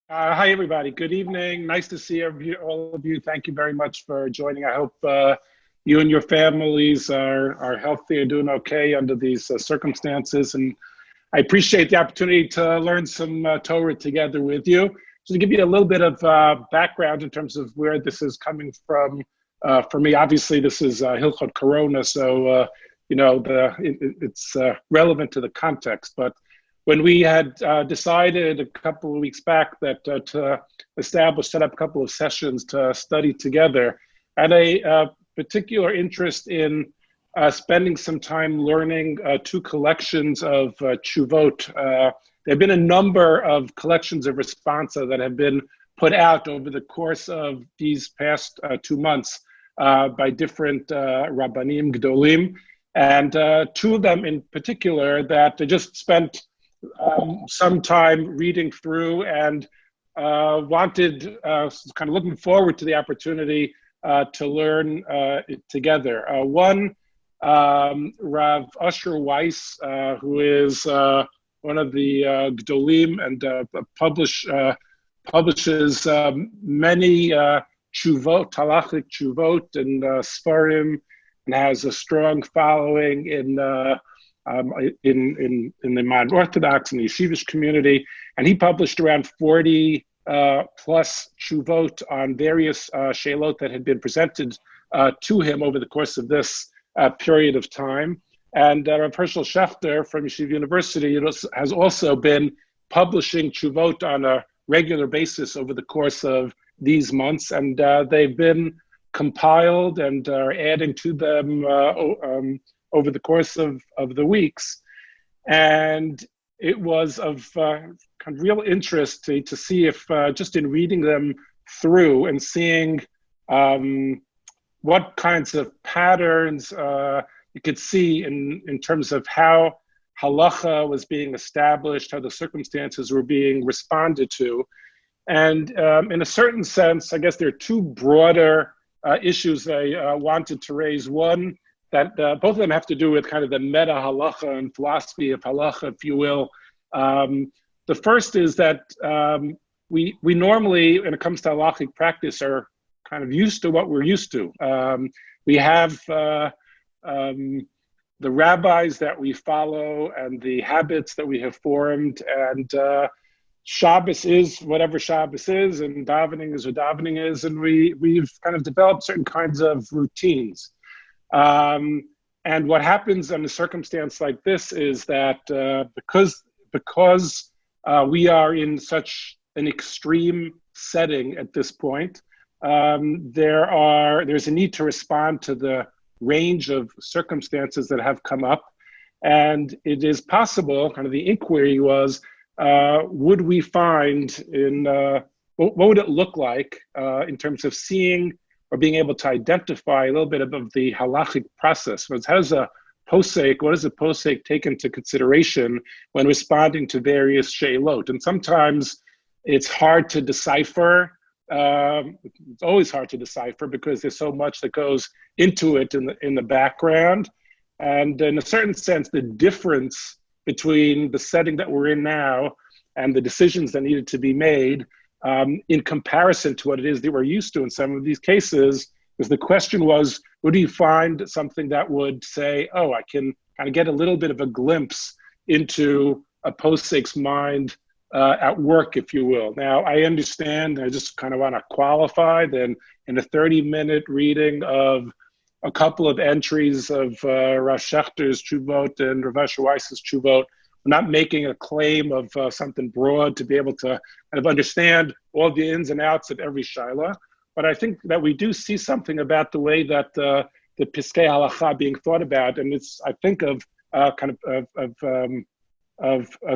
Hi, everybody. Good evening. Nice to see all of you. Thank you very much for joining. I hope you and your families are healthy and doing okay under these circumstances. And I appreciate the opportunity to learn some Torah together with you. Just to give you a little bit of background in terms of where this is coming from. For me, obviously, this is Hilchot Corona, so it's relevant to the context. But when we had decided a couple of weeks back that to set up a couple of sessions to study together, I had a particular interest in spending some time learning two collections of tshuvot. There have been a number of collections of responsa that have been put out over the course of these past 2 months by different rabbanim gdolim, and two of them in particular that I just spent some time reading through and wanted, kind of looking forward to the opportunity to learn it together. One, Rav Usher Weiss, who is one of the Gdolim and publishes many tshuvot, halachic tshuvot and Sfarim, and has a strong following in the modern Orthodox and the Yeshivish community, and he published around 40 plus tshuvot on various sheilot that had been presented to him over the course of this period of time. And Rav Hershel Schachter from Yeshiva University has also been publishing tshuvot on a regular basis over the course of these months, and they've been compiled and are adding to them over the course of the weeks. And it was of kind of real interest to see if just in reading them through and seeing what kinds of patterns you could see in terms of how halacha was being established, how the circumstances were being responded to. And in a certain sense, I guess there are two broader issues I wanted to raise. One, that both of them have to do with kind of the meta halacha and philosophy of halacha, if you will. The first is that we normally, when it comes to halachic practice, are kind of used to what we're used to. We have the rabbis that we follow and the habits that we have formed, and Shabbos is whatever Shabbos is, and davening is what davening is, and we've kind of developed certain kinds of routines. And what happens in a circumstance like this is that because we are in such an extreme setting at this point, there's a need to respond to the range of circumstances that have come up. And it is possible, kind of the inquiry was, would we find what would it look like in terms of seeing or being able to identify a little bit of the halachic process? How does a posek take into consideration when responding to various sheilot? And sometimes it's hard to decipher. It's always hard to decipher because there's so much that goes into it in the background. And in a certain sense, the difference between the setting that we're in now and the decisions that needed to be made in comparison to what it is that we're used to in some of these cases, because the question was, would you find something that would say, oh, I can kind of get a little bit of a glimpse into a posek's mind at work, if you will. Now, I understand, I just kind of want to qualify that in a 30-minute reading of a couple of entries of Rav Schechter's tshuvot and Rav Asher Weiss's tshuvot, we're not making a claim of something broad to be able to kind of understand all the ins and outs of every shaila. But I think that we do see something about the way that the Piskei Halakha being thought about, and it's, I think, of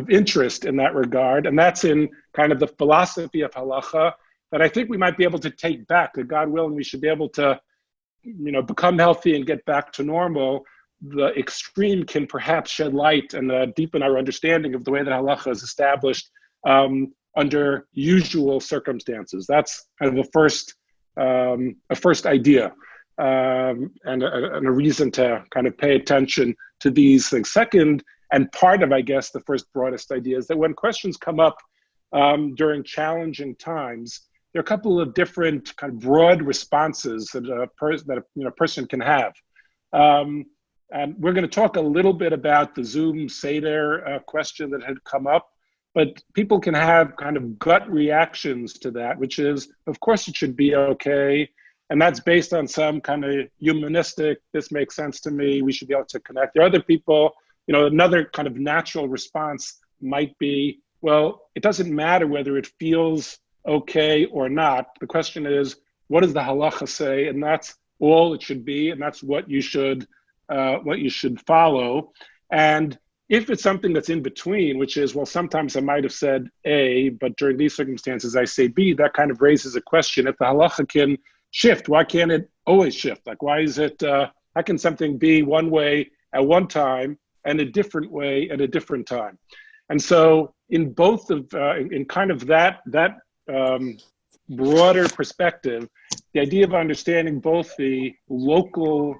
interest in that regard, and that's in kind of the philosophy of halacha that I think we might be able to take back. That God willing, we should be able to, become healthy and get back to normal. The extreme can perhaps shed light and deepen our understanding of the way that halacha is established under usual circumstances. That's kind of a first idea and a reason to kind of pay attention to these things. Second, and part of, I guess, the first broadest idea is that when questions come up during challenging times, there are a couple of different kind of broad responses that a person can have. And we're going to talk a little bit about the Zoom Seder question that had come up, but people can have kind of gut reactions to that, which is, of course, it should be okay. And that's based on some kind of humanistic, this makes sense to me, we should be able to connect. There are other people, another kind of natural response might be, well, it doesn't matter whether it feels okay or not. The question is, what does the halakha say? And that's all it should be, and that's what you should follow. And if it's something that's in between, which is, well, sometimes I might have said A, but during these circumstances I say B, that kind of raises a question. If the halakha can shift, why can't it always shift? Like, why is it, how can something be one way at one time and a different way at a different time? And so in both of, in kind of that broader perspective, the idea of understanding both the local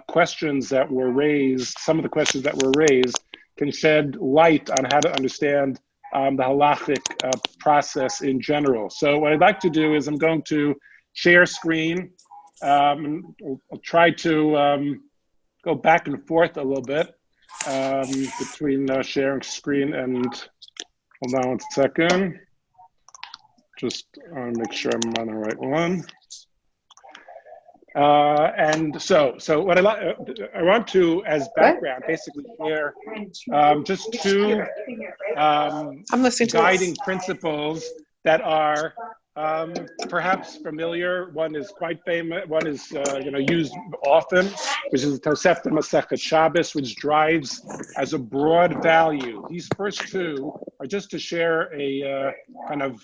questions that were raised, some of the questions that were raised, can shed light on how to understand the halachic process in general. So what I'd like to do is I'm going to share screen. I'll try to go back and forth a little bit between sharing screen and, hold on one second. Just make sure I'm on the right one. And so what I want to, as background, basically share just two guiding principles that are perhaps familiar. One is quite famous. One is used often, which is the Tosefta Masechet Shabbos, which drives as a broad value. These first two are just to share a kind of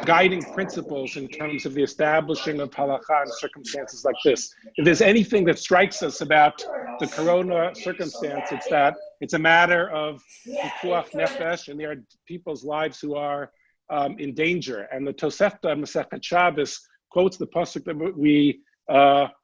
guiding principles in terms of the establishing of halakha in circumstances like this. If there's anything that strikes us about the corona circumstance, it's that it's a matter of pikuach nefesh, and there are people's lives who are in danger. And the Tosefta Masechet Shabbos quotes the pasuk that we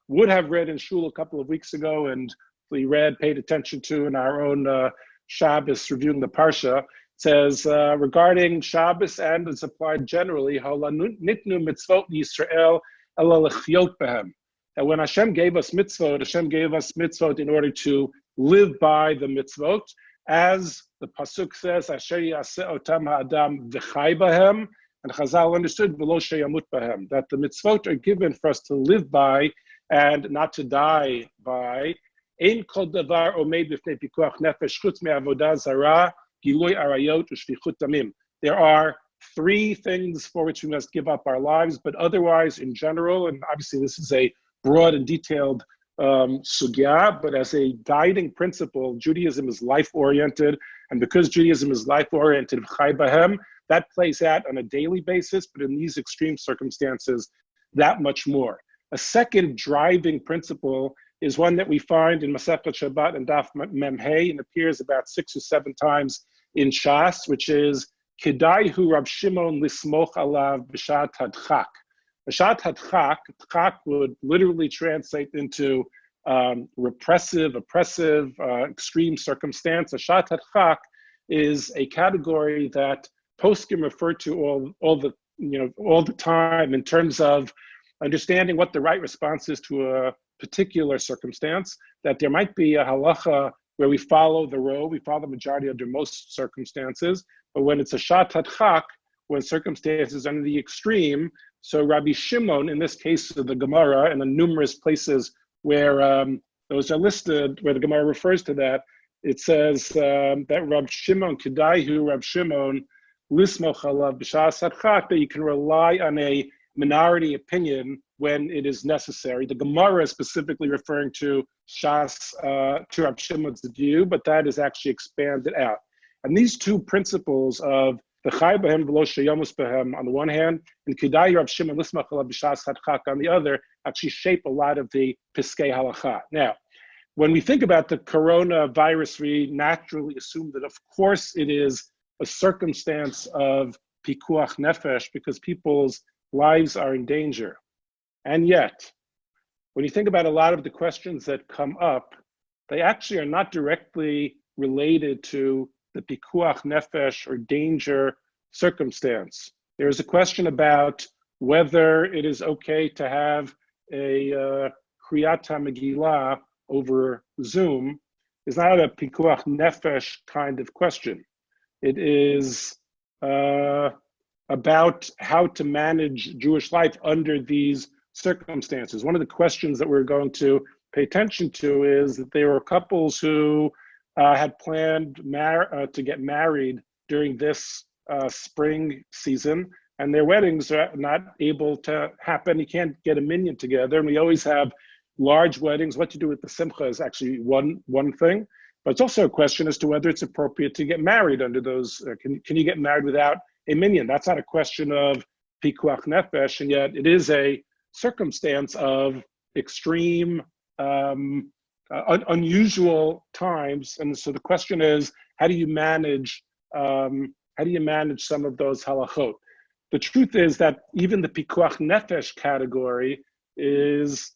would have read in shul a couple of weeks ago, and we paid attention to in our own Shabbos reviewing the parsha. It says regarding Shabbos, and it's applied generally, nitnu mitzvot Yisrael ela lechyot behem. That when Hashem gave us mitzvot in order to live by the mitzvot, as the pasuk says, "Asher yaseh otam ha'adam v'chai bahem," and Chazal understood v'lo sheyamut bahem, that the mitzvot are given for us to live by and not to die by. Ein kol davar omed b'fnei pikuach nefesh chutz me'avodah zara, gilui arayot u'shfichut damim. There are three things for which we must give up our lives, but otherwise, in general, and obviously this is a broad and detailed sugya, but as a guiding principle, Judaism is life-oriented, and because Judaism is life-oriented, chai bahem, that plays out on a daily basis, but in these extreme circumstances, that much more. A second driving principle is one that we find in Masechet Shabbat and Daf Mem Hey, and appears about 6 or 7 times in Shas, which is Kedai hu Rab Shimon lismoch alav b'shat hadchak. B'shat hadchak, hadchak would literally translate into repressive, oppressive, extreme circumstance. A shat hadchak is a category that poskim refer to all the time in terms of understanding what the right response is to a particular circumstance. That there might be a halacha where we follow the row, we follow the majority under most circumstances, but when it's a shat hadchak, when circumstances are in the extreme, so Rabbi Shimon, in this case of the Gemara, and the numerous places where those are listed, where the Gemara refers to that, it says that Rab Shimon, Kedaihu Rab Shimon, Lismoch alav b'shas hadchak, that you can rely on a minority opinion when it is necessary. The Gemara is specifically referring to Shas, to Rab Shimon's view, but that is actually expanded out. And these two principles of the chai b'hem v'lo sheyamus b'hem on the one hand, and Kedai Rab Shimon Lismach alav b'shas hadchak on the other, actually shape a lot of the Piskei Halakha. Now, when we think about the coronavirus, we naturally assume that, of course, it is a circumstance of pikuach nefesh because people's lives are in danger. And yet, when you think about a lot of the questions that come up, they actually are not directly related to the pikuach nefesh or danger circumstance. There is a question about whether it is okay to have a Kriyat HaMegillah over Zoom. Is not a pikuach nefesh kind of question. It is about how to manage Jewish life under these circumstances. One of the questions that we're going to pay attention to is that there were couples who had planned to get married during this spring season, and their weddings are not able to happen. You can't get a minyan together, and we always have large weddings. What to do with the simcha is actually one thing, but it's also a question as to whether it's appropriate to get married under those. Can you get married without a minyan? That's not a question of pikuach nefesh, and yet it is a circumstance of extreme, unusual times. And so the question is, how do you manage some of those halachot? The truth is that even the pikuach nefesh category is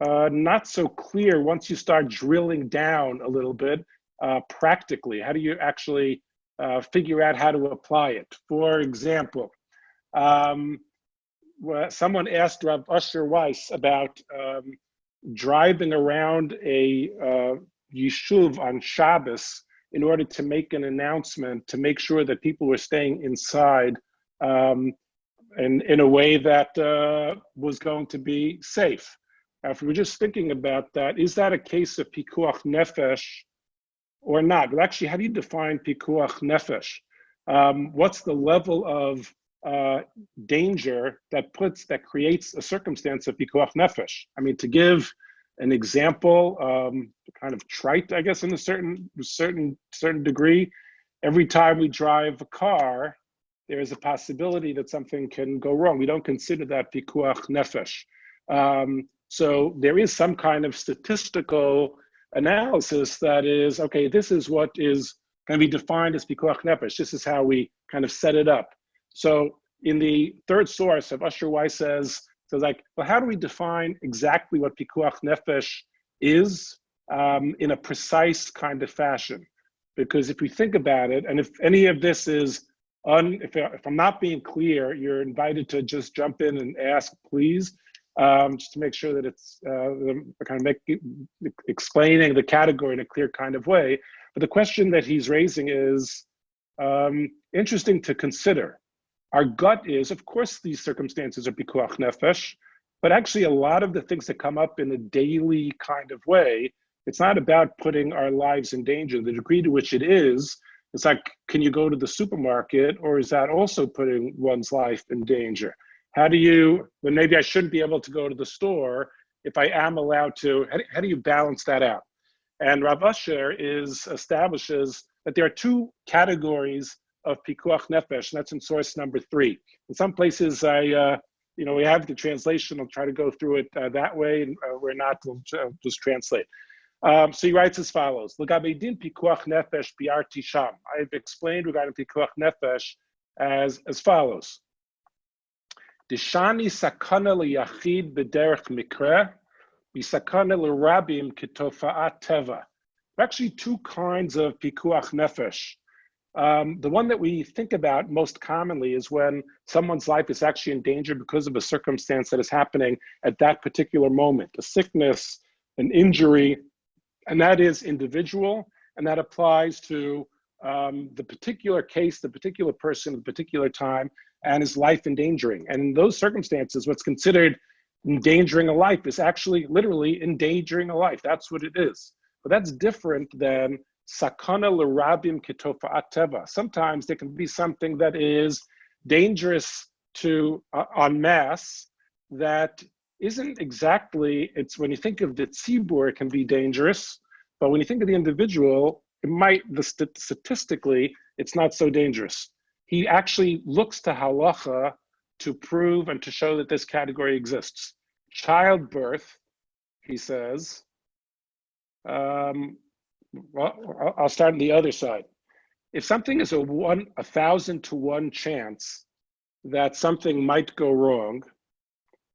not so clear once you start drilling down a little bit practically. How do you actually figure out how to apply it? For example, someone asked Rav Usher Weiss about driving around a yishuv on Shabbos in order to make an announcement to make sure that people were staying inside in a way that was going to be safe. If we're just thinking about that, is that a case of pikuach nefesh or not? Well, actually, how do you define pikuach nefesh? What's the level of danger that creates a circumstance of pikuach nefesh? I mean, to give an example, kind of trite, I guess, in a certain degree, every time we drive a car, there is a possibility that something can go wrong. We don't consider that pikuach nefesh. So there is some kind of statistical analysis that is, okay, this is what is going to be defined as pikuach nefesh. This is how we kind of set it up. So in the third source of Usher Weiss says, like, well, how do we define exactly what pikuach nefesh is in a precise kind of fashion? Because if we think about it, and if any of this is, if I'm not being clear, you're invited to just jump in and ask, please, just to make sure that it's kind of explaining the category in a clear kind of way. But the question that he's raising is interesting to consider. Our gut is, of course, these circumstances are pikuach nefesh, but actually a lot of the things that come up in a daily kind of way, it's not about putting our lives in danger. The degree to which it is, it's like, can you go to the supermarket, or is that also putting one's life in danger? How do you, well, maybe I shouldn't be able to go to the store if I am allowed to, how do you balance that out? And Rav Usher establishes that there are two categories of pikuach nefesh, and that's in source number 3. In some places, we have the translation. I'll try to go through it that way, and we're not, we'll just translate. So he writes as follows: L'gabei din pikuach nefesh bi'arti sham. I've explained regarding pikuach nefesh as follows. Dishani sakana liyachid b'derech mikra, b'sakana l'rabim kitofa'at teva. There are actually two kinds of pikuach nefesh. The one that we think about most commonly is when someone's life is actually in danger because of a circumstance that is happening at that particular moment, a sickness, an injury, and that is individual, and that applies to the particular case, the particular person, the particular time, and his life endangering. And in those circumstances, what's considered endangering a life is actually literally endangering a life. That's what it is. But that's different than sakana l'rabim kitofa'at teva. Sometimes there can be something that is dangerous to en masse that isn't exactly, it's when you think of the tzibur, it can be dangerous, but when you think of the individual, it might, statistically, it's not so dangerous. He actually looks to HALAKHA to prove and to show that this category exists. Childbirth, he says, well, I'll start on the other side. If something is a 1,000 to 1 chance that something might go wrong,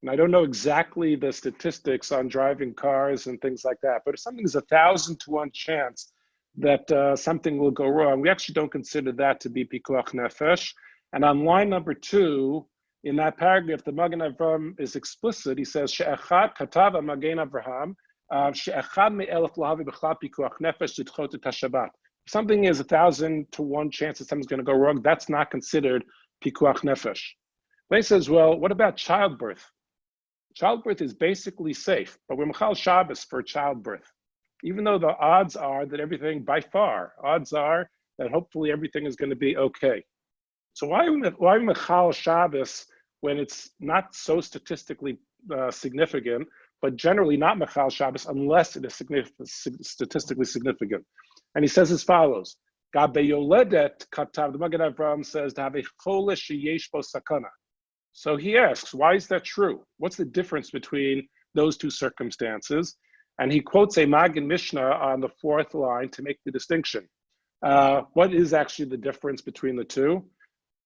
and I don't know exactly the statistics on driving cars and things like that, but if something is 1,000 to 1 chance that something will go wrong, we actually don't consider that to be pikuach nefesh. And on line number 2, in that paragraph, the Magen Avraham is explicit. He says, She'echad katav Magen Avraham, she'echad me'elef lahavi b'chlal pikuach nefesh lidchot et haShabbat. If something is 1,000 to 1 chance that something's going to go wrong, that's not considered pikuach nefesh. But he says, well, what about childbirth? Childbirth is basically safe, but we're mechal Shabbos for childbirth. Even though the odds are that everything, by far, odds are that hopefully everything is going to be okay. So why mechal Shabbos when it's not so statistically significant, but generally not mechal Shabbos unless it is statistically significant? And he says as follows: Gabe yoledet katav. The Magen Avraham says to have a chole sheyesh bo sakana. So he asks, why is that true? What's the difference between those two circumstances? And he quotes a Magen Mishnah on the 4th line to make the distinction. What is actually the difference between the two?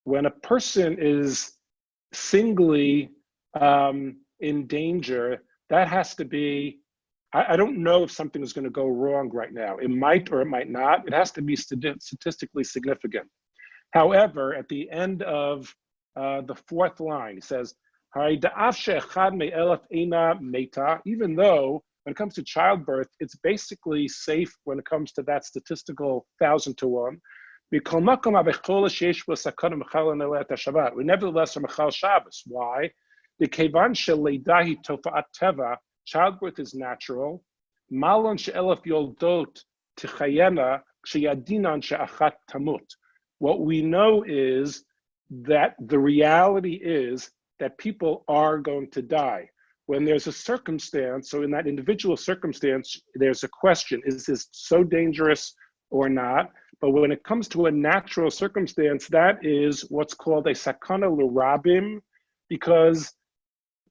When a person is singly in danger, that has to be, I don't know if something is going to go wrong right now. It might or it might not. It has to be statistically significant. However, at the end of the 4th line, he says, even though when it comes to childbirth, it's basically safe when it comes to that statistical 1,000 to 1. We nevertheless are mechal Shabbos. Why? Childbirth is natural. What we know is that the reality is that people are going to die. When there's a circumstance, so in that individual circumstance, there's a question, is this so dangerous or not? But when it comes to a natural circumstance, that is what's called a sakana l'rabim, because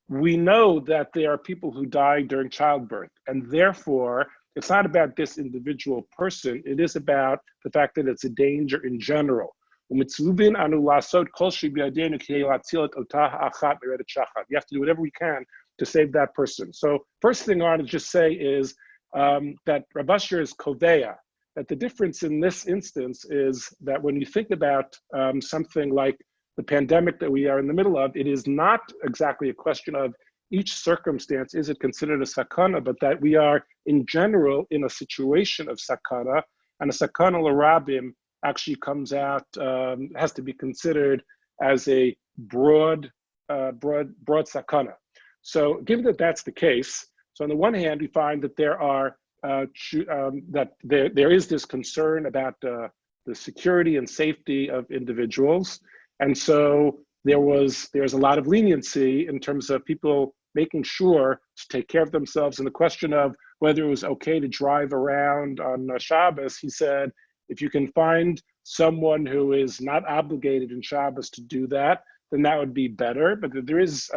we know that there are people who die during childbirth. And therefore, it's not about this individual person, it is about the fact that it's a danger in general. You have to do whatever we can to save that person. So first thing I want to just say is that Rabbi is koveya, that the difference in this instance is that when you think about something like the pandemic that we are in the middle of, it is not exactly a question of each circumstance, is it considered a sakana, but that we are in general in a situation of sakana, and a sakana l'rabim actually comes out, has to be considered as a broad sakana. So given that that's the case, so on the one hand, we find that there are there is this concern about the security and safety of individuals, and so there's a lot of leniency in terms of people making sure to take care of themselves. And the question of whether it was okay to drive around on Shabbos, he said, if you can find someone who is not obligated in Shabbos to do that, then that would be better. But there is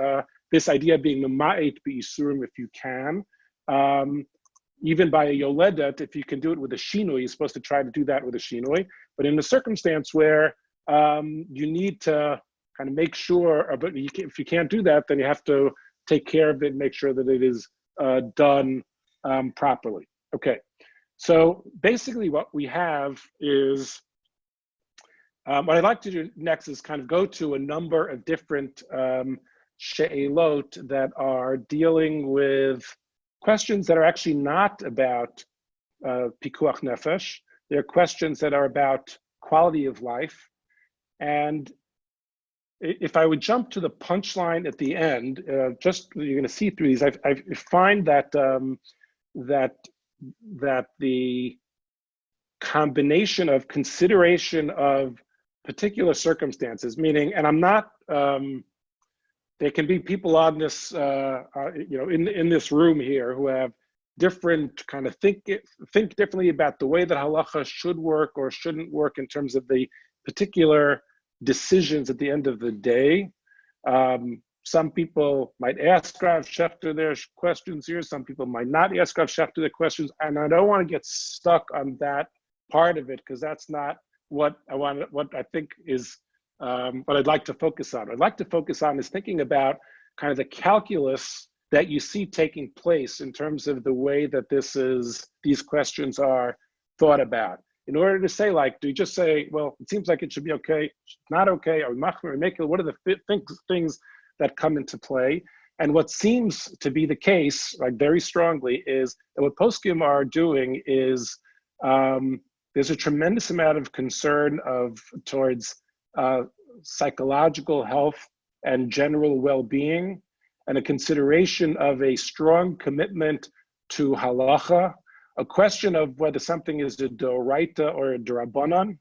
this idea of being mema'et b'isurim if you can. Even by a yoledet, if you can do it with a shinui, you're supposed to try to do that with a shinui. But in a circumstance where you need to kind of make sure, but if you can't do that, then you have to take care of it and make sure that it is done properly. Okay, so basically what we have is, what I'd like to do next is kind of go to a number of different she'elot that are dealing with questions that are actually not about pikuach nefesh. They're questions that are about quality of life. And if I would jump to the punchline at the end, just you're going to see through these, I find that that the combination of consideration of particular circumstances, meaning, and I'm not, there can be people on this, in this room here who have different kind of think differently about the way that halakha should work or shouldn't work in terms of the particular decisions at the end of the day. Some people might ask Rav Schechter their questions here. Some people might not ask Rav Schechter their questions. And I don't want to get stuck on that part of it, because that's not what I think is what I'd like to focus on. What I'd like to focus on is thinking about kind of the calculus that you see taking place in terms of the way that these questions are thought about. in order to say, like, do you just say, well, it seems like it should be okay, not okay, or make it, what are the things that come into play? And what seems to be the case, like very strongly, is that what poskim are doing is there's a tremendous amount of concern towards psychological health and general well-being, and a consideration of a strong commitment to halakha, a question of whether something is a doraita or a drabanan,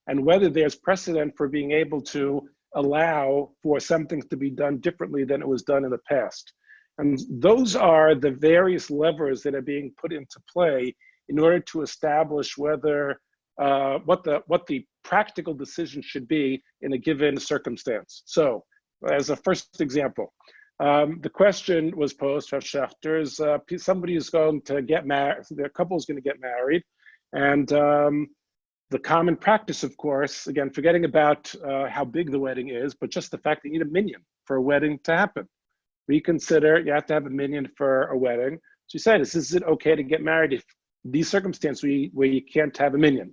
and whether there's precedent for being able to allow for something to be done differently than it was done in the past. And those are the various levers that are being put into play in order to establish whether what the practical decision should be in a given circumstance. So, as a first example, the question was posed, Harcsztark, somebody is going to get married, their couple is going to get married, and the common practice, of course, again, forgetting about how big the wedding is, but just the fact that you need a minyan for a wedding to happen. We consider you have to have a minyan for a wedding. So you said, is it okay to get married if these circumstances where you can't have a minyan?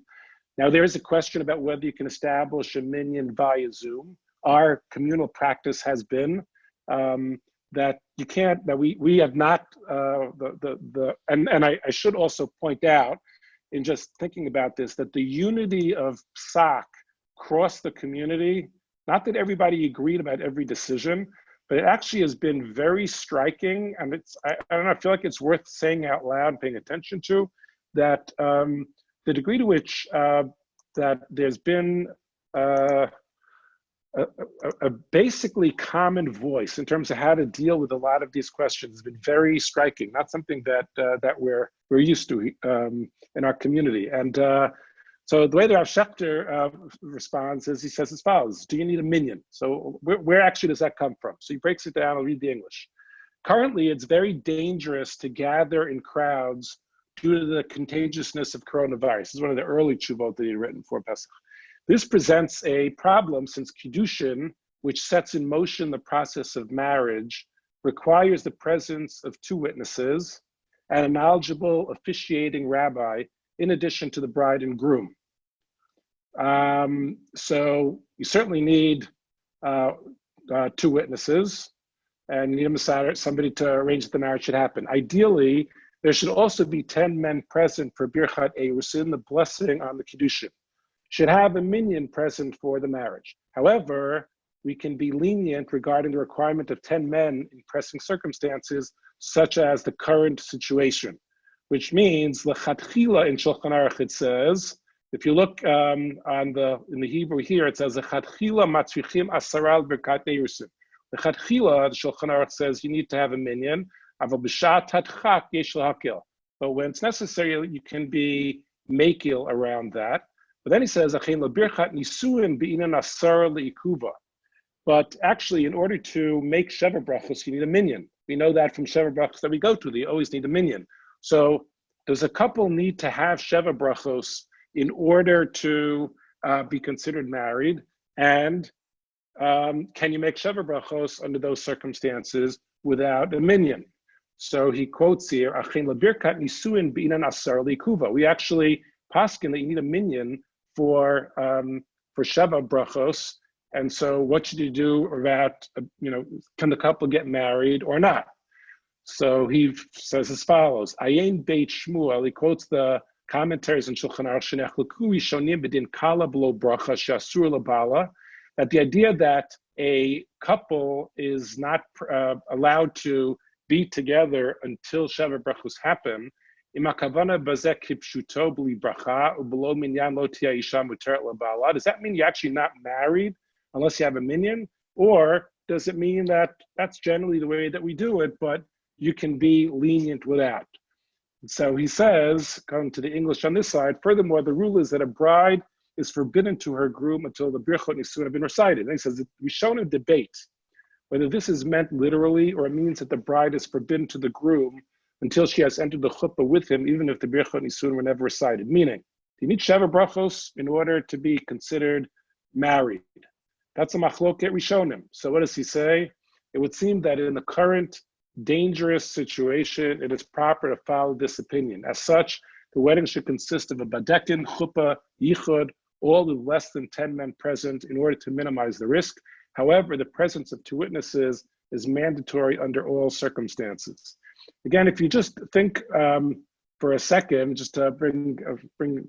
Now, there is a question about whether you can establish a minyan via Zoom. Our communal practice has been that you can't, that we have not, and I should also point out, in just thinking about this, that the unity of psak across the community, not that everybody agreed about every decision, but it actually has been very striking, and I don't know, I feel like it's worth saying out loud and paying attention to, that the degree to which that there's been a basically common voice in terms of how to deal with a lot of these questions has been very striking, not something that we're used to in our community. And so the way that Harcsztark responds is he says as follows: do you need a minyan? So where actually does that come from? So he breaks it down. I'll read the English. Currently, it's very dangerous to gather in crowds due to the contagiousness of coronavirus. This is one of the early tshuvot that he had written for Pesach. This presents a problem since Kiddushin, which sets in motion the process of marriage, requires the presence of two witnesses and a knowledgeable officiating rabbi, in addition to the bride and groom. So you certainly need two witnesses, and you need somebody to arrange that the marriage should happen. Ideally, there should also be 10 men present for Birchat Eirusin, the blessing on the Kiddushin. Should have a minyan present for the marriage. However, we can be lenient regarding the requirement of 10 men in pressing circumstances, such as the current situation, which means lechatchila in Shulchan Aruch it says, if you look in the Hebrew here, it says lechatchila matzrichim asaral birkat eirusin. Lechatchila, the Shulchan Aruch says you need to have a minyan, aval b'shat hadchak yesh lahakil. But when it's necessary, you can be makil around that. But then he says, but actually, in order to make Sheva Brachos, you need a minyan. We know that from Sheva Brachos that we go to, they always need a minyan. So does a couple need to have Sheva Brachos in order to be considered married? And can you make Sheva Brachos under those circumstances without a minyan? So he quotes here, we actually paskin that you need a minyan for Sheva Brachos, and so what should you do about, can the couple get married or not? So he says as follows: Ayin Beit Shmuel, he quotes the commentaries in Shulchan Aruch, that the idea that a couple is not allowed to be together until Sheva Brachos happen, does that mean you're actually not married unless you have a minyan? Or does it mean that that's generally the way that we do it, but you can be lenient without? So he says, going to the English on this side, furthermore, the rule is that a bride is forbidden to her groom until the Birchot Nisuin have been recited. And he says, we've shown a debate whether this is meant literally or it means that the bride is forbidden to the groom until she has entered the chuppah with him, even if the Birchot Nisuin were never recited. Meaning, you need Sheva Brachos in order to be considered married. That's a machloket rishonim. So what does he say? It would seem that in the current dangerous situation, it is proper to follow this opinion. As such, The wedding should consist of a badekin, chuppah, yichud, all with less than 10 men present in order to minimize the risk. However, the presence of 2 witnesses is mandatory under all circumstances. Again, if you just think for a second, just to bring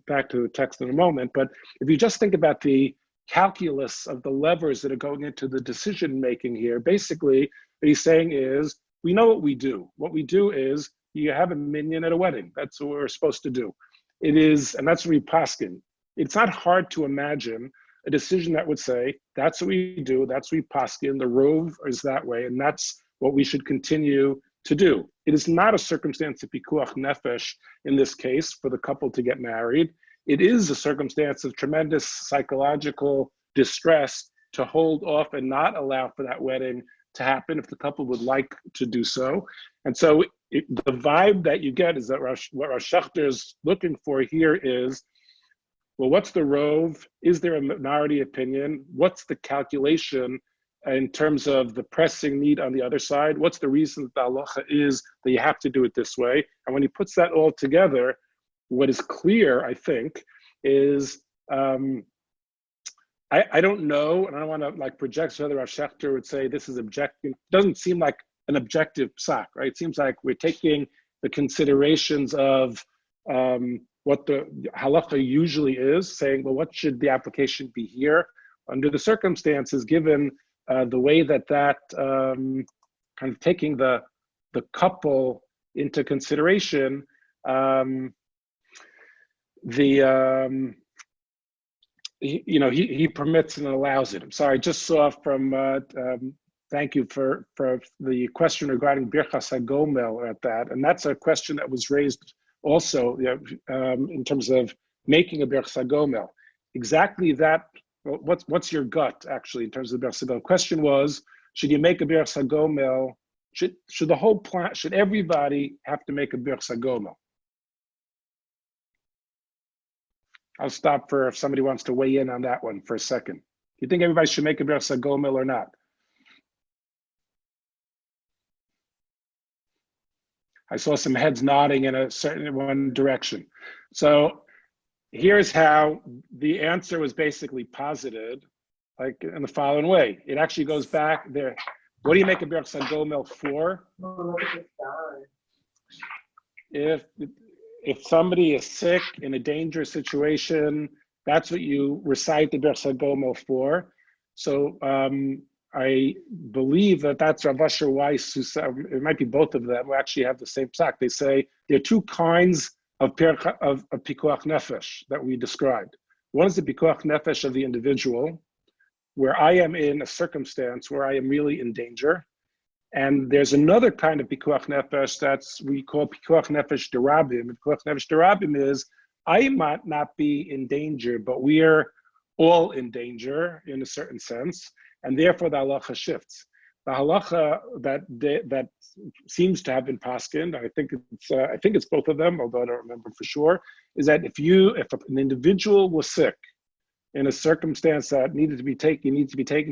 back to the text in a moment, but if you just think about the calculus of the levers that are going into the decision making here, basically what he's saying is, we know what we do. What we do is you have a minyan at a wedding. That's what we're supposed to do. It is, and that's what we paskin. It's not hard to imagine a decision that would say, that's what we do, that's what we paskin, the rove is that way, and that's what we should continue to do. It is not a circumstance of pikuach nefesh in this case for the couple to get married. It is a circumstance of tremendous psychological distress to hold off and not allow for that wedding to happen if the couple would like to do so. And so the vibe that you get is that what Rosh Schachter is looking for here is, well, what's the rove? Is there a minority opinion? What's the calculation in terms of the pressing need on the other side? What's the reason that the halacha is that you have to do it this way? And when he puts that all together, what is clear, I think, is I don't know, and I don't want to like project whether Rosh Schachter would say this is objective. It doesn't seem like an objective psak, right? It seems like we're taking the considerations of what the halacha usually is, saying, well, what should the application be here under the circumstances, given the way that kind of taking the couple into consideration, he permits and allows it. I'm sorry, I just saw from, thank you for the question regarding Birchas HaGomel at that. And that's a question that was raised also in terms of making a Birchas HaGomel. Exactly that, what's your gut actually in terms of the Birchas HaGomel? The question was, should you make a Birchas HaGomel? Should the whole plant, should everybody have to make a Birchas HaGomel? I'll stop for if somebody wants to weigh in on that one for a second. Do you think everybody should make a Birchas HaGomel or not? I saw some heads nodding in a certain one direction. So here's how the answer was basically posited, like in the following way. It actually goes back there. What do you make a Birchas HaGomel for? If somebody is sick in a dangerous situation, that's what you recite the Birchas HaGomel for. So I believe that's Rav Asher Weiss, who said, it might be both of them, who actually have the same psak. They say there are 2 kinds of pikuach nefesh that we described. One is the pikuach nefesh of the individual, where I am in a circumstance where I am really in danger. And there's another kind of pikuach nefesh we call pikuach nefesh derabim. Pikuach nefesh derabim is, I might not be in danger, but we are all in danger in a certain sense. And therefore the halacha shifts. The halacha that seems to have been paskined, I think it's both of them, although I don't remember for sure, is that if an individual was sick in a circumstance that needs to be taken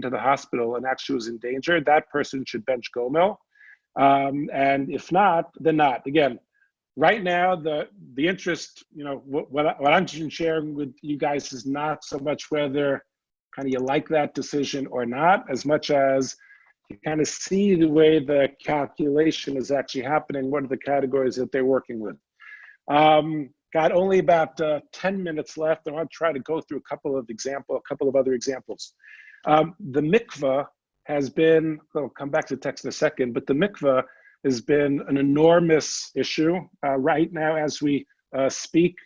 to the hospital and actually was in danger, that person should bench gomel. And if not, then not. Again, right now the interest, what I'm sharing with you guys is not so much whether kind of you like that decision or not, as much as you kind of see the way the calculation is actually happening, what are the categories that they're working with. Got only about 10 minutes left. I want to try to go through a couple of other examples. The mikvah has been, I'll come back to the text in a second, but the mikvah has been an enormous issue. Right now, as we speak,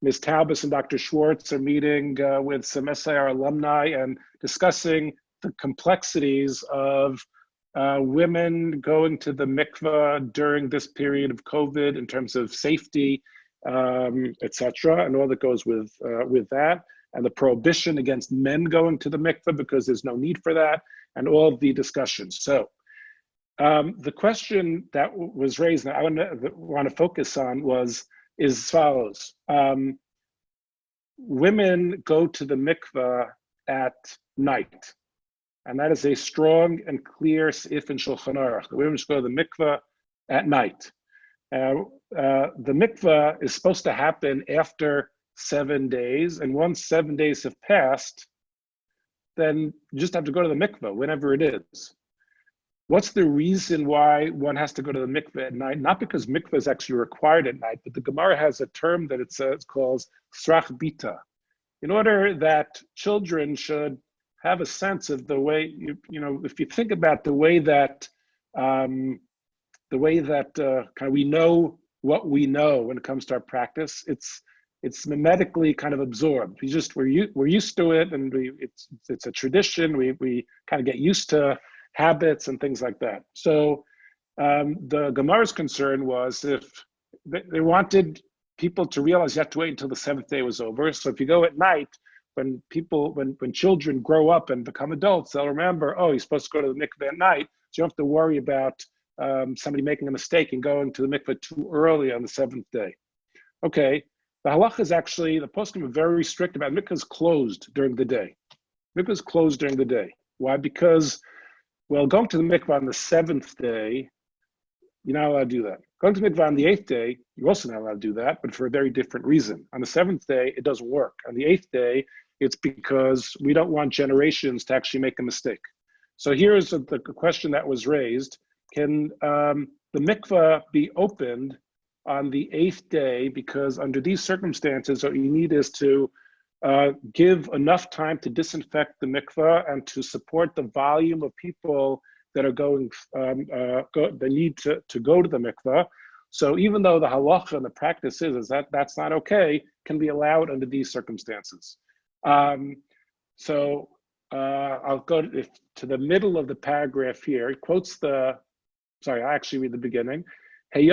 Ms. Taubes and Dr. Schwartz are meeting with some SIR alumni and discussing the complexities of women going to the mikvah during this period of COVID in terms of safety, etc., and all that goes with that, and the prohibition against men going to the mikvah because there's no need for that, and all of the discussions. So the question that was raised that I want to focus on is as follows. Women go to the mikvah at night, and that is a strong and clear seif in Shulchan Aruch. The women should go to the mikvah at night. the mikveh is supposed to happen after 7 days, and once 7 days have passed, then you just have to go to the mikveh whenever it is. What's the reason why one has to go to the mikveh at night? Not because mikveh is actually required at night, but the Gemara has a term that it says called srach bita. In order that children should have a sense of the way, if you think about the way that kind of we know what we know when it comes to our practice, it's mimetically kind of absorbed. We're used to it, and it's a tradition. We kind of get used to habits and things like that. So the Gemara's concern was if they wanted people to realize you have to wait until the 7th day was over. So if you go at night, when children grow up and become adults, they'll remember, oh, you're supposed to go to the mikveh at night. So you don't have to worry about somebody making a mistake and going to the mikveh too early on the 7th day. Okay, the halacha is actually, the poskim are very strict about mikveh is closed during the day. Mikveh is closed during the day. Why? Because, well, going to the mikveh on the 7th day, you're not allowed to do that. Going to the mikveh on the 8th day, you're also not allowed to do that, but for a very different reason. On the 7th day, it doesn't work. On the 8th day, it's because we don't want generations to actually make a mistake. So here's the question that was raised. Can the mikveh be opened on the 8th day? Because under these circumstances, what you need is to give enough time to disinfect the mikveh and to support the volume of people that are going, that need to go to the mikveh. So even though the halacha and the practice is that that's not okay, can be allowed under these circumstances. So I'll go to the middle of the paragraph here. It quotes I'll actually read the beginning. Since you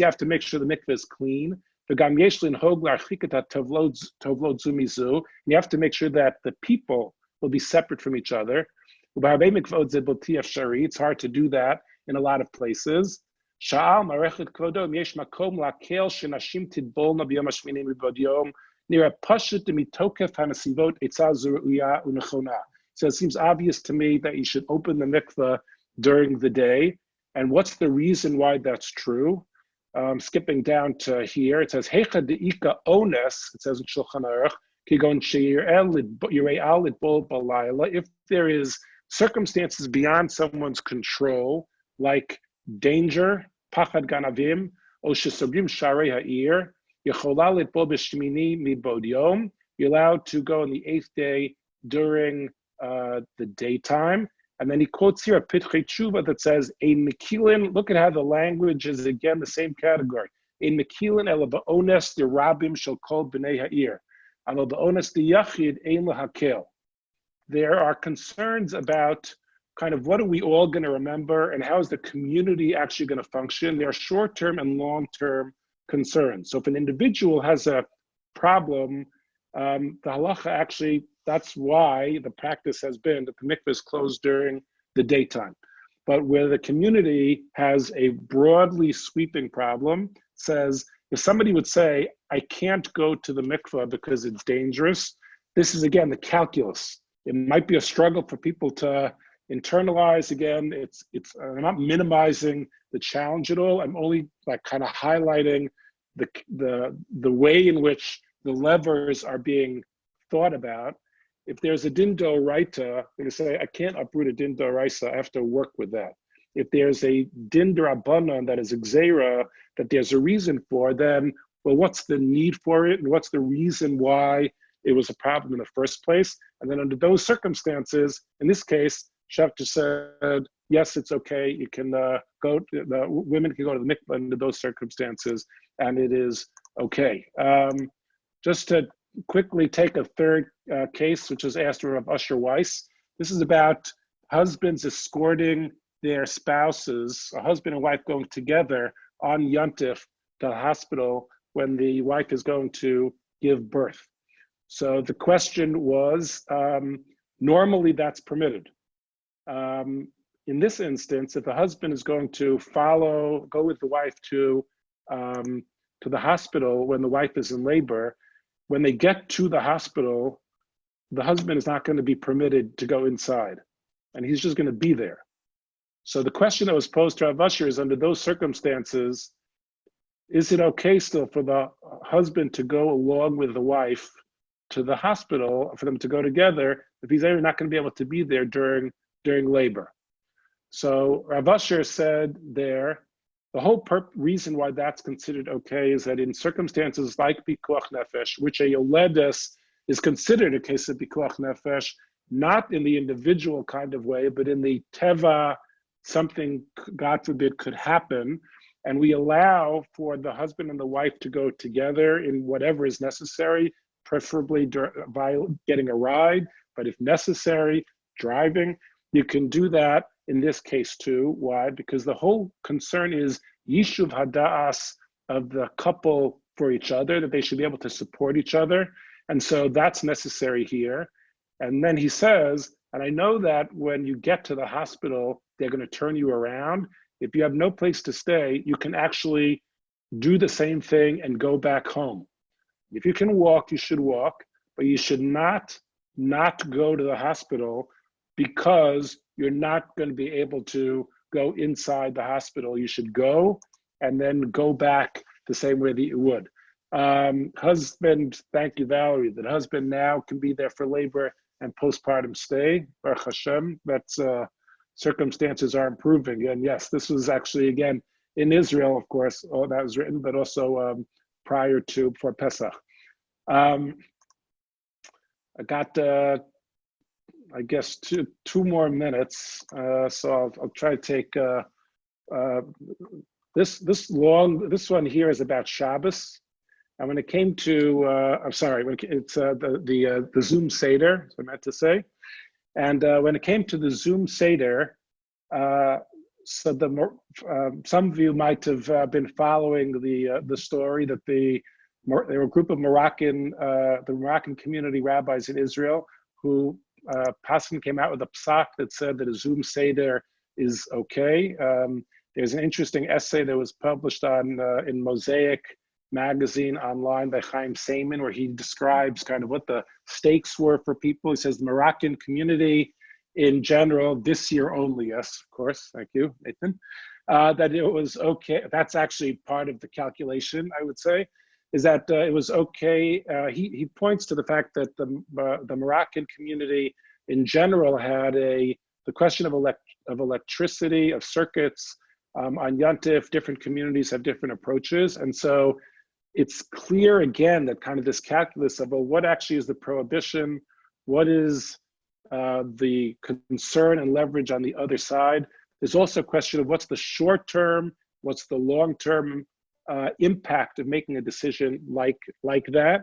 have to make sure the mikveh is clean, you have to make sure that the people will be separate from each other. It's hard to do that in a lot of places. So it seems obvious to me that you should open the mikveh during the day. And what's the reason why that's true? Skipping down to here, it says, Hecha de'ika ones, it says in Shulchan Aruch, if there is circumstances beyond someone's control, like danger, pachad ganavim, o shesogrim sharei ha'ir, yechola litbol b'shmini midbod yom, you're allowed to go on the 8th day during the daytime. And then he quotes here a Pitchei Tshuva that says, a mekilin, look at how the language is again the same category. A mekilin ela ba'ones the rabim shall kol b'nei ha'ir. Alo ba'ones the yachid ein lahakel. There are concerns about kind of what are we all going to remember and how is the community actually going to function. There are short-term and long-term concerns. So if an individual has a problem, the halacha actually, that's why the practice has been that the mikveh is closed during the daytime. But where the community has a broadly sweeping problem, says, if somebody would say, I can't go to the mikveh because it's dangerous, this is again the calculus. It might be a struggle for people to internalize. Again, I'm not minimizing the challenge at all. I'm only like kind of highlighting the way in which the levers are being thought about. If there's a din d'oraita, they say, I can't uproot a din d'oraisa, I have to work with that. If there's a din d'rabbanan that is a gzeira, that there's a reason for, then, well, what's the need for it? And what's the reason why it was a problem in the first place? And then under those circumstances, in this case, Shafter said, yes, it's okay. You can the women can go to the mikveh under those circumstances, and it is okay. Just to quickly take a third case, which was asked of Usher Weiss. This is about husbands escorting their spouses, a husband and wife going together on Yontif to the hospital when the wife is going to give birth. So the question was, normally that's permitted. In this instance, if the husband is going to go with the wife to the hospital when the wife is in labor, when they get to the hospital, the husband is not going to be permitted to go inside. and he's just going to be there. So the question that was posed to Rav Asher is, under those circumstances, is it okay still for the husband to go along with the wife to the hospital, for them to go together, if he's not going to be able to be there during labor? So Rav Asher said there, the whole reason why that's considered okay is that in circumstances like pikuach nefesh, which a yoledes is considered a case of pikuach nefesh, not in the individual kind of way, but in the teva, something, God forbid, could happen, and we allow for the husband and the wife to go together in whatever is necessary, preferably by getting a ride, but if necessary, driving. You can do that in this case too. Why? Because the whole concern is yishuv hada'as of the couple for each other, that they should be able to support each other. And so that's necessary here. And then he says, and I know that when you get to the hospital, they're going to turn you around. If you have no place to stay, you can actually do the same thing and go back home. If you can walk, you should walk, but you should not go to the hospital because you're not going to be able to go inside the hospital. You should go and then go back the same way that you would. Husband, thank you, Valerie. The husband now can be there for labor and postpartum stay. Baruch Hashem, that's circumstances are improving. And yes, this was actually, again, in Israel, of course, all that was written, but also before Pesach. I got, I guess, two more minutes. So I'll try to take this one here is about Shabbos. And when it came to, I'm sorry, it's the Zoom Seder, as I meant to say. And when it came to the Zoom Seder, so some of you might have been following the story that there were a group of the Moroccan community rabbis in Israel who Paskin came out with a psak that said that a Zoom Seder is okay. There's an interesting essay that was published in Mosaic magazine online by Chaim Seiman, where he describes kind of what the stakes were for people. He says the Moroccan community in general, this year only, yes, of course, thank you, Nathan, that it was okay. That's actually part of the calculation, I would say, is that it was okay. He points to the fact that the Moroccan community in general had the question of electricity, of circuits on Yontif. Different communities have different approaches, and so it's clear again that kind of this calculus of, well, what actually is the prohibition, what is the concern and leverage on the other side. There's also a question of what's the short term, what's the long term impact of making a decision like that.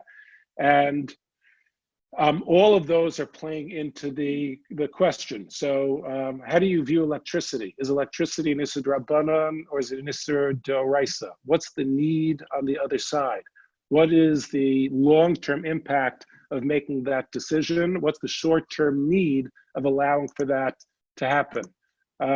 And all of those are playing into the question. So how do you view electricity? Is electricity an Isser D'Rabbanan or is it an Isser D'Oraisa? What's the need on the other side? What is the long-term impact of making that decision? What's the short-term need of allowing for that to happen? So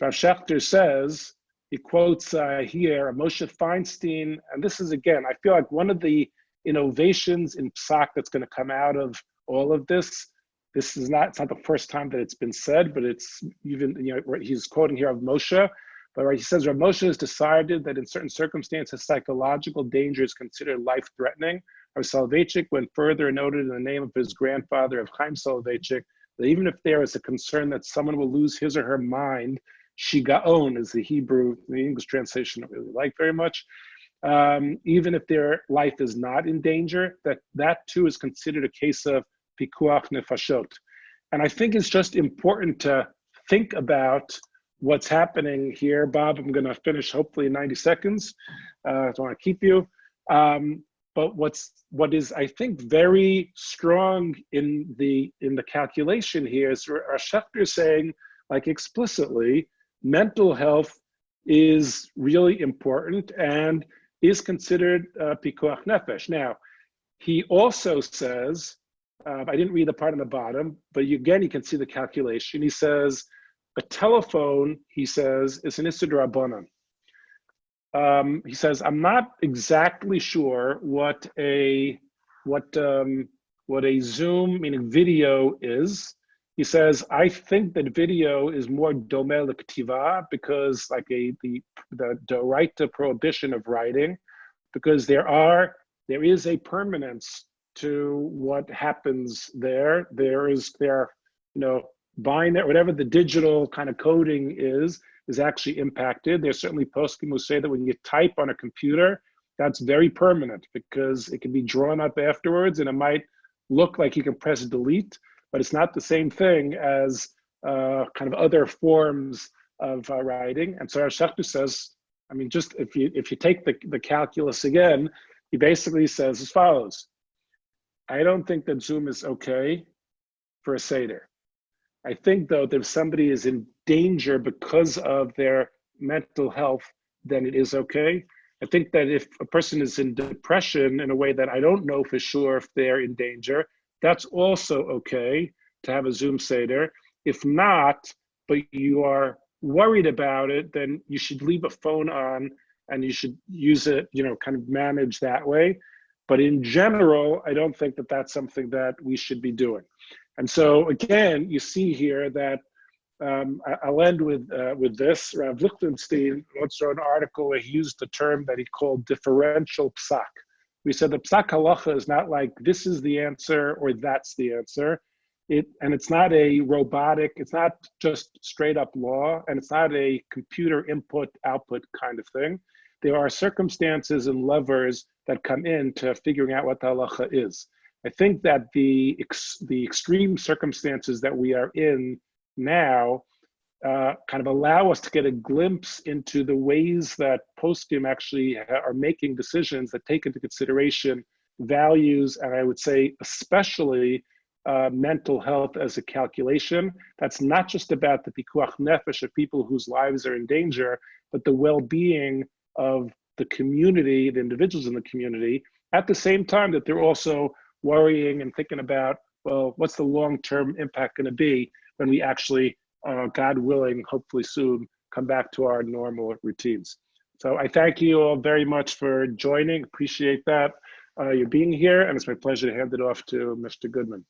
Rav Schechter says, he quotes here Moshe Feinstein, and this is, again, I feel like one of the innovations in Psak that's going to come out of all of this. This is not, it's not the first time that it's been said, but it's even, he's quoting here of Moshe, but he says, Rav Moshe has decided that in certain circumstances, psychological danger is considered life-threatening. Rav Soloveitchik went further and noted in the name of his grandfather, of Chaim Soloveitchik, that even if there is a concern that someone will lose his or her mind, shigaon is the English translation I don't really like very much, even if their life is not in danger, that too is considered a case of pikuach nefashot. And I think it's just important to think about what's happening here. Bob, I'm going to finish hopefully in 90 seconds. I don't want to keep you. But what is I think very strong in the calculation here is Rav Schechter saying, like, explicitly, mental health is really important and is considered pikuach nefesh. Now, he also says, I didn't read the part on the bottom, but again, you can see the calculation. He says, a telephone, he says, is an Isser D'Rabbanan. He says, I'm not exactly sure what a Zoom, meaning video, is. He says, I think that video is more domel ktiva because like the right to prohibition of writing, because there is a permanence to what happens there. There, binary, whatever the digital kind of coding is actually impacted. There's certainly poskim who say that when you type on a computer, that's very permanent because it can be drawn up afterwards and it might look like you can press delete, but it's not the same thing as kind of other forms of writing. And so Harcsztark says, I mean, just if you take the calculus again, he basically says as follows: I don't think that Zoom is okay for a Seder. I think, though, that if somebody is in danger because of their mental health, then it is okay. I think that if a person is in depression in a way that I don't know for sure if they're in danger, that's also okay to have a Zoom Seder. If not, but you are worried about it, then you should leave a phone on and you should use it, kind of manage that way. But in general, I don't think that that's something that we should be doing. And so again, you see here that I'll end with this. Rav Lichtenstein once wrote an article where he used the term that he called differential psak. We said the psak halacha is not like this is the answer or that's the answer. And it's not a robotic, it's not just straight up law, and it's not a computer input output kind of thing. There are circumstances and levers that come into figuring out what the halacha is. I think that the extreme circumstances that we are in now kind of allow us to get a glimpse into the ways that poskim actually are making decisions that take into consideration values, and I would say especially mental health as a calculation. That's not just about the pikuach nefesh of people whose lives are in danger, but the well-being of the community, the individuals in the community, at the same time that they're also worrying and thinking about, well, what's the long-term impact going to be when we actually, God willing, hopefully soon, come back to our normal routines. So I thank you all very much for joining. Appreciate that, you being here, and it's my pleasure to hand it off to Mr. Goodman.